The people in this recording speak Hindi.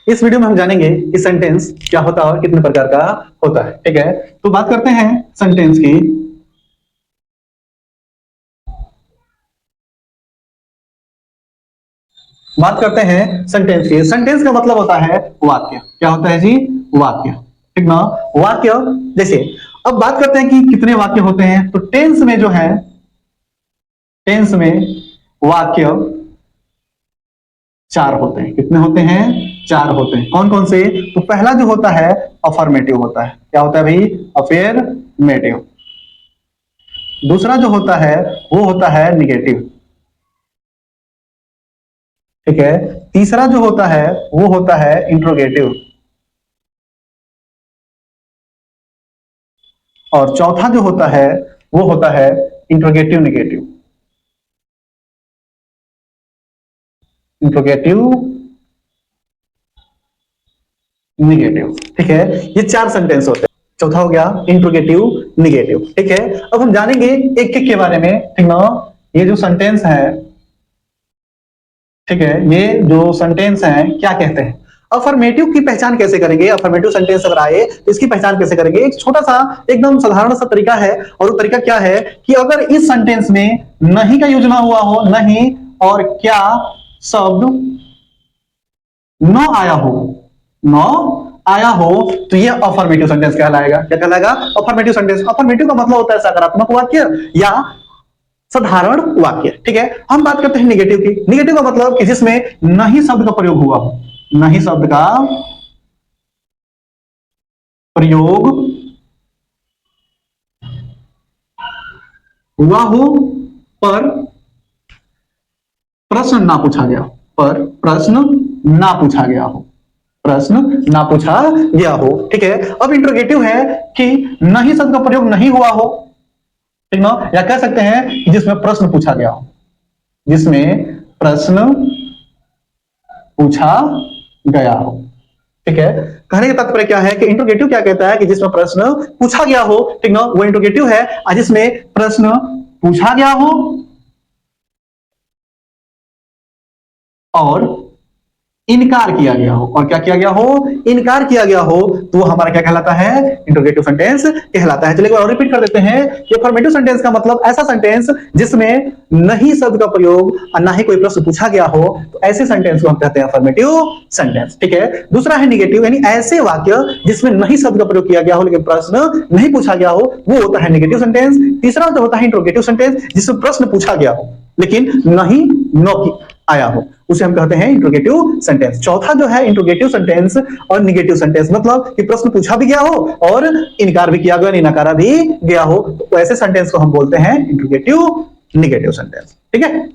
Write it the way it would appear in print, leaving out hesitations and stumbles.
इस वीडियो में हम जानेंगे कि सेंटेंस क्या होता है और कितने प्रकार का होता है। ठीक है, तो बात करते हैं सेंटेंस की। बात करते हैं सेंटेंस की। सेंटेंस का मतलब होता है वाक्य। क्या होता है जी? वाक्य। ठीक ना, वाक्य। जैसे अब बात करते हैं कि कितने वाक्य होते हैं, तो टेंस में जो है, टेंस में वाक्य 4 होते हैं। कितने होते हैं? 4 होते हैं। कौन कौन से? तो पहला जो होता है अफर्मेटिव होता है। क्या होता है भाई? अफर्मेटिव। दूसरा जो होता है वो होता है निगेटिव। ठीक है, तीसरा जो होता है वो होता है इंट्रोगेटिव, और चौथा जो होता है वो होता है इंट्रोगेटिव निगेटिव। Interrogative negative. ठीक है, ये 4 सेंटेंस होते हैं। चौथा हो गया इंट्रोगेटिव निगेटिव। ठीक है, अब हम जानेंगे एक एक के बारे में। ठीक ना, ये जो सेंटेंस है, ठीक है, ये जो सेंटेंस है क्या कहते हैं? अफर्मेटिव की पहचान कैसे करेंगे? अफर्मेटिव सेंटेंस अगर आए तो इसकी पहचान कैसे करेंगे? एक छोटा सा एकदम साधारण सा तरीका है, और वो तरीका क्या है कि अगर इस सेंटेंस में नहीं का यूज ना हुआ हो, नहीं और क्या शब्द न आया हो, न आया हो, तो ये अफर्मेटिव सेंटेंस कहलाएगा। क्या कहलाएगा? Affirmative sentence. अफर्मेटिव का मतलब होता है सकारात्मक वाक्य या साधारण वाक्य। ठीक है, हम बात करते हैं निगेटिव की। निगेटिव का मतलब कि जिसमें नहीं शब्द का प्रयोग हुआ हो, नहीं शब्द का प्रयोग हुआ हो, पर प्रश्न ना पूछा गया हो, पर प्रश्न ना पूछा गया हो, प्रश्न ना पूछा गया हो। ठीक है, अब इंट्रोगेटिव है कि नहीं शब्द का प्रयोग नहीं हुआ हो, ठीक ना, या कह सकते हैं कि जिसमें प्रश्न पूछा गया हो, जिसमें प्रश्न पूछा गया हो। ठीक है, कहने का तात्पर्य क्या है कि इंट्रोगेटिव क्या कहता है कि जिसमें प्रश्न पूछा गया हो, ठीक ना, वो इंट्रोगेटिव है। और जिसमें प्रश्न पूछा गया हो और इनकार किया गया हो, और क्या किया गया हो? इनकार किया गया हो, तो वो हमारा क्या कहलाता है? इंट्रोगेटिव सेंटेंस कहलाता है। चलिए एक बार और रिपीट कर देते हैं कि अफर्मेटिव सेंटेंस का मतलब ऐसा सेंटेंस जिसमें नहीं शब्द का प्रयोग और ना ही कोई प्रश्न पूछा गया हो, तो ऐसे सेंटेंस को हम कहते हैं अफर्मेटिव सेंटेंस। ठीक है, दूसरा है निगेटिव, यानी ऐसे वाक्य जिसमें नहीं शब्द का प्रयोग किया गया हो लेकिन प्रश्न नहीं पूछा गया हो, वो होता है निगेटिव सेंटेंस। तीसरा जो होता है इंट्रोगेटिव सेंटेंस, जिसमें प्रश्न पूछा गया हो लेकिन नहीं नो आया हो, उसे हम कहते हैं इंट्रोगेटिव सेंटेंस। चौथा जो है इंट्रोगेटिव सेंटेंस और निगेटिव सेंटेंस, मतलब कि प्रश्न पूछा भी गया हो और इनकार भी किया गया, नहीं नकारा भी गया हो, तो ऐसे सेंटेंस को हम बोलते हैं इंट्रोगेटिव निगेटिव सेंटेंस। ठीक है।